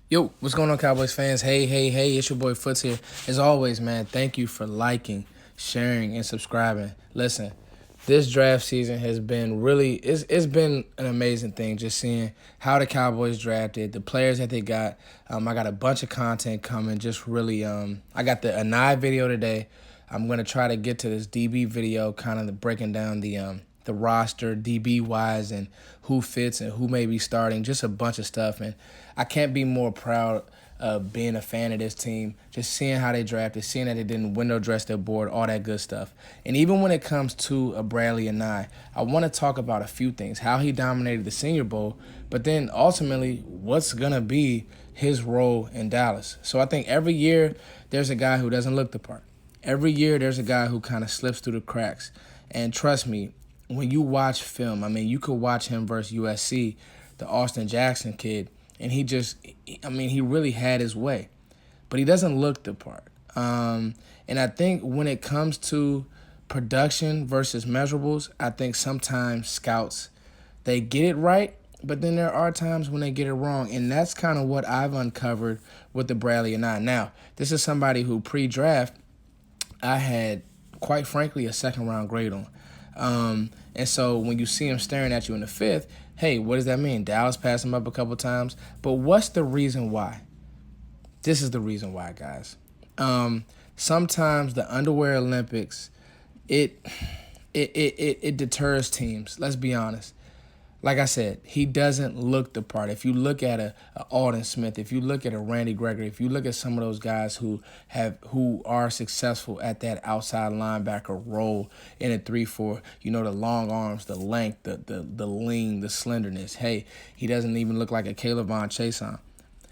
Yo, what's going on, Cowboys fans? Hey, it's your boy Foots here. As always, man, thank you for liking, sharing, and subscribing. Listen, this draft season has been it's been an amazing thing just seeing how the Cowboys drafted, the players that they got. I got a bunch of content coming, just really, I got the Anae video today. I'm going to try to get to this DB video, kind of breaking down the roster DB wise and who fits and who may be starting, just a bunch of stuff. And I can't be more proud of being a fan of this team, just seeing how they drafted, seeing that they didn't window dress their board, all that good stuff. And even when it comes to a Bradlee Anae, I want to talk about a few things, how he dominated the Senior Bowl, but then ultimately what's going to be his role in Dallas. So I think every year there's a guy who doesn't look the part. Every year there's a guy who kind of slips through the cracks. And trust me, when you watch film, I mean, you could watch him versus USC, the Austin Jackson kid, and he really had his way. But he doesn't look the part. And I think when it comes to production versus measurables, I think sometimes scouts, they get it right, but then there are times when they get it wrong. And that's kind of what I've uncovered with the Bradlee Anae. Now, this is somebody who pre-draft, I had, quite frankly, a second-round grade on. And so when you see him staring at you in the fifth, hey, what does that mean? Dallas passed him up a couple times. But what's the reason why? This is the reason why, guys. Sometimes the underwear Olympics, it deters teams. Let's be honest. Like I said, he doesn't look the part. If you look at a Alden Smith, if you look at a Randy Gregory, if you look at some of those guys who are successful at that outside linebacker role in a 3-4, you know, the long arms, the length, the lean, the slenderness. Hey, he doesn't even look like a Caleb Von Chason.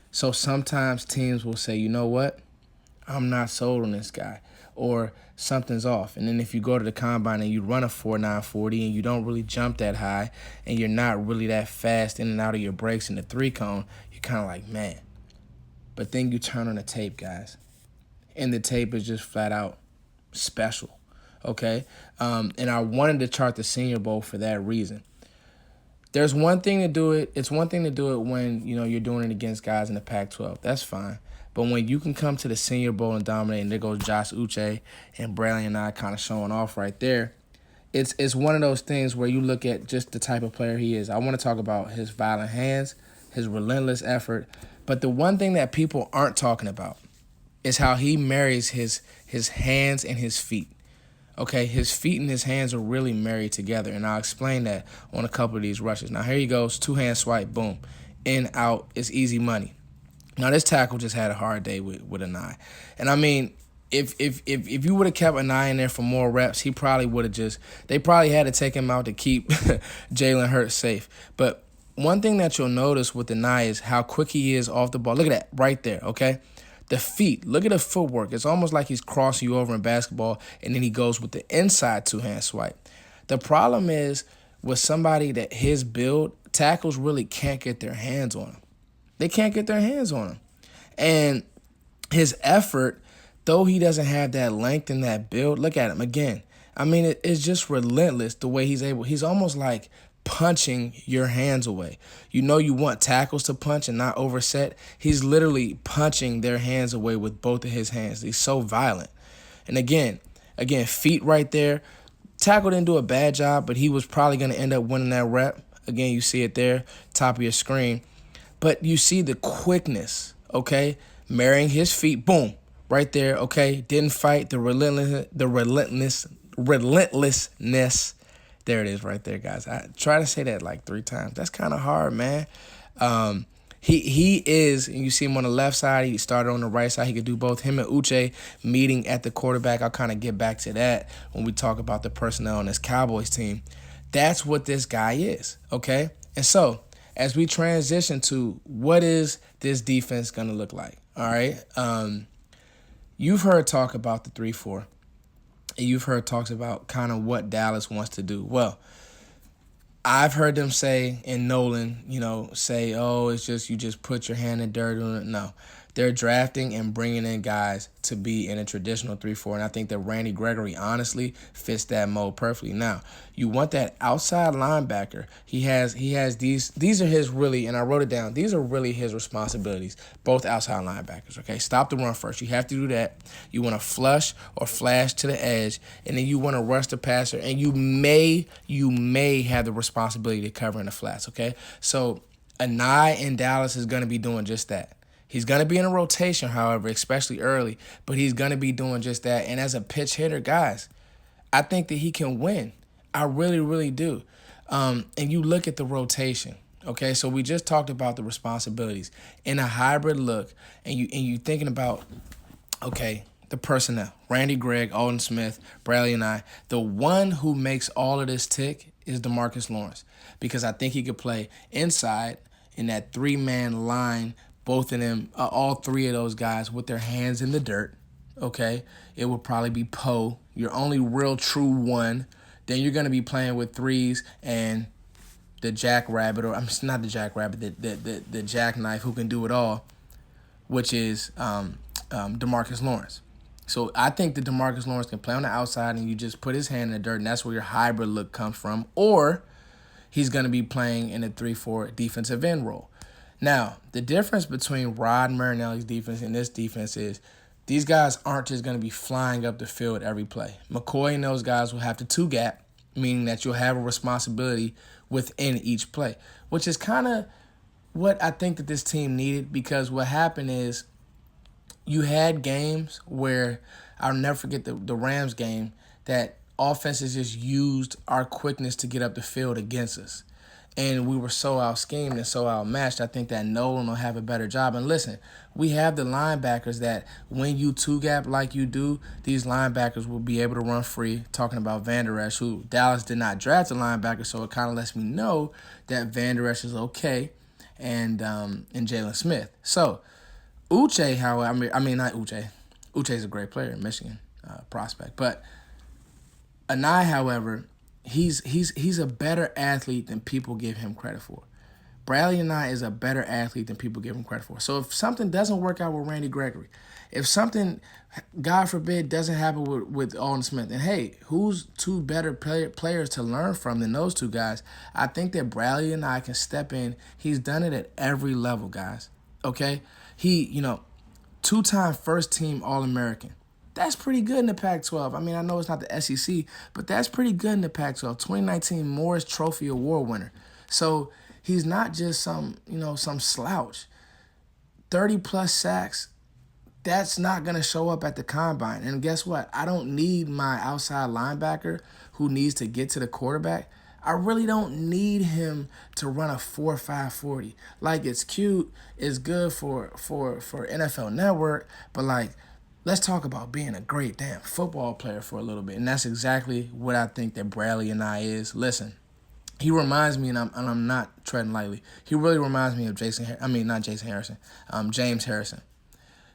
So sometimes teams will say, you know what? I'm not sold on this guy, or something's off. And then if you go to the combine and you run a 4.9 40 and you don't really jump that high and you're not really that fast in and out of your breaks in the 3-cone, you're kind of like, man. But then you turn on the tape, guys, and the tape is just flat out special, okay? And I wanted to chart the Senior Bowl for that reason. There's one thing to do it. It's one thing to do it when, you know, you're doing it against guys in the Pac-12. That's fine. But when you can come to the Senior Bowl and dominate, and there goes Josh Uche and Bradlee Anae kind of showing off right there, it's one of those things where you look at just the type of player he is. I want to talk about his violent hands, his relentless effort. But the one thing that people aren't talking about is how he marries his hands and his feet. Okay, his feet and his hands are really married together, and I'll explain that on a couple of these rushes. Now, here he goes, two-hand swipe, boom. In, out, it's easy money. Now, this tackle just had a hard day with Anae. And, I mean, if you would have kept Anae in there for more reps, he probably would have they probably had to take him out to keep Jalen Hurts safe. But one thing that you'll notice with Anae is how quick he is off the ball. Look at that right there, okay? The feet, look at the footwork. It's almost like he's crossing you over in basketball, and then he goes with the inside two-hand swipe. The problem is with somebody that his build, tackles really can't get their hands on him. They can't get their hands on him. And his effort, though he doesn't have that length and that build, look at him again. I mean, it's just relentless the way he's able. He's almost like punching your hands away. You know you want tackles to punch and not overset. He's literally punching their hands away with both of his hands. He's so violent. And again, feet right there. Tackle didn't do a bad job, but he was probably going to end up winning that rep. Again, you see it there, top of your screen. But you see the quickness, okay? Marrying his feet, boom, right there, okay? Didn't fight, the relentlessness. There it is right there, guys. I try to say that like 3 times. That's kind of hard, man. He is, and you see him on the left side. He started on the right side. He could do both. Him and Uche meeting at the quarterback. I'll kind of get back to that when we talk about the personnel on this Cowboys team. That's what this guy is, okay? And so as we transition to what is this defense going to look like, all right? You've heard talk about the 3-4. And you've heard talks about kind of what Dallas wants to do. Well, I've heard them say, and Nolan, say, oh, it's just you just put your hand in dirt on it. No. They're drafting and bringing in guys to be in a traditional 3-4, and I think that Randy Gregory honestly fits that mold perfectly. Now, you want that outside linebacker. He has these are his really, and I wrote it down. These are really his responsibilities, both outside linebackers. Okay, stop the run first. You have to do that. You want to flush or flash to the edge, and then you want to rush the passer, and you may have the responsibility to cover in the flats. Okay, so Anae in Dallas is going to be doing just that. He's going to be in a rotation, however, especially early, but he's going to be doing just that. And as a pitch hitter, guys, I think that he can win. I really, really do. And you look at the rotation, okay? So we just talked about the responsibilities. In a hybrid look, and you thinking about, okay, the personnel, Randy Gregg, Alden Smith, Bradlee Anae. The one who makes all of this tick is DeMarcus Lawrence, because I think he could play inside in that three-man line. Both of them, all three of those guys with their hands in the dirt, okay? It would probably be Poe, your only real true one. Then you're going to be playing with threes and the jackrabbit, or I'm not the jackrabbit, the jackknife who can do it all, which is DeMarcus Lawrence. So I think that DeMarcus Lawrence can play on the outside and you just put his hand in the dirt, and that's where your hybrid look comes from. Or he's going to be playing in a 3-4 defensive end role. Now, the difference between Rod Marinelli's defense and this defense is these guys aren't just going to be flying up the field every play. McCoy and those guys will have to two-gap, meaning that you'll have a responsibility within each play, which is kind of what I think that this team needed, because what happened is you had games where, I'll never forget the Rams game, that offenses just used our quickness to get up the field against us. And we were so out-schemed and so outmatched. I think that Nolan will have a better job. And listen, we have the linebackers that when you two-gap like you do, these linebackers will be able to run free. Talking about Van Der Esch, who Dallas did not draft a linebacker, so it kind of lets me know that Van Der Esch is okay, and Jalen Smith. So Uche, however, I mean not Uche. Uche's a great player in Michigan, prospect. But Anae, however, he's a better athlete than people give him credit for. Bradlee Anae is a better athlete than people give him credit for. So if something doesn't work out with Randy Gregory, if something, God forbid, doesn't happen with Alden Smith, and hey, who's two better players to learn from than those two guys? I think that Bradlee Anae can step in. He's done it at every level, guys. Okay? He, two-time first-team All-American. That's pretty good in the Pac-12. I mean, I know it's not the SEC, but that's pretty good in the Pac-12. 2019 Morris Trophy Award winner. So he's not just some slouch. 30-plus sacks, that's not going to show up at the combine. And guess what? I don't need my outside linebacker who needs to get to the quarterback. I really don't need him to run a 4.5 40. Like, it's cute, it's good for NFL Network, but like, let's talk about being a great damn football player for a little bit. And that's exactly what I think that Bradlee Anae is. Listen, he reminds me, and I'm not treading lightly, he really reminds me of James Harrison.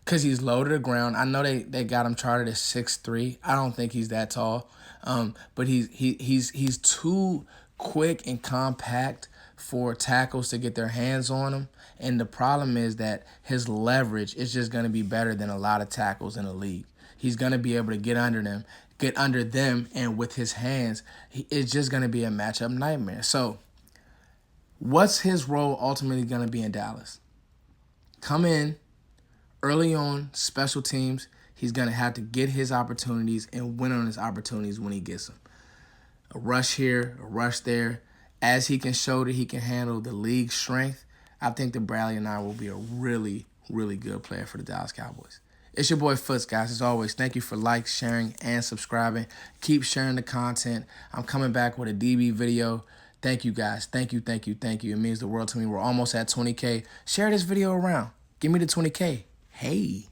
Because he's low to the ground. I know they got him charted at 6'3". I don't think he's that tall. But he's too quick and compact for tackles to get their hands on him. And the problem is that his leverage is just going to be better than a lot of tackles in the league. He's going to be able to get under them, and with his hands, it's just going to be a matchup nightmare. So what's his role ultimately going to be in Dallas? Come in early on, special teams. He's going to have to get his opportunities and win on his opportunities when he gets them. A rush here, a rush there. As he can show that he can handle the league's strength, I think that Bradlee Anae will be a really, really good player for the Dallas Cowboys. It's your boy Foots, guys. As always, thank you for sharing, and subscribing. Keep sharing the content. I'm coming back with a DB video. Thank you, guys. Thank you. It means the world to me. We're almost at 20K. Share this video around. Give me the 20K. Hey.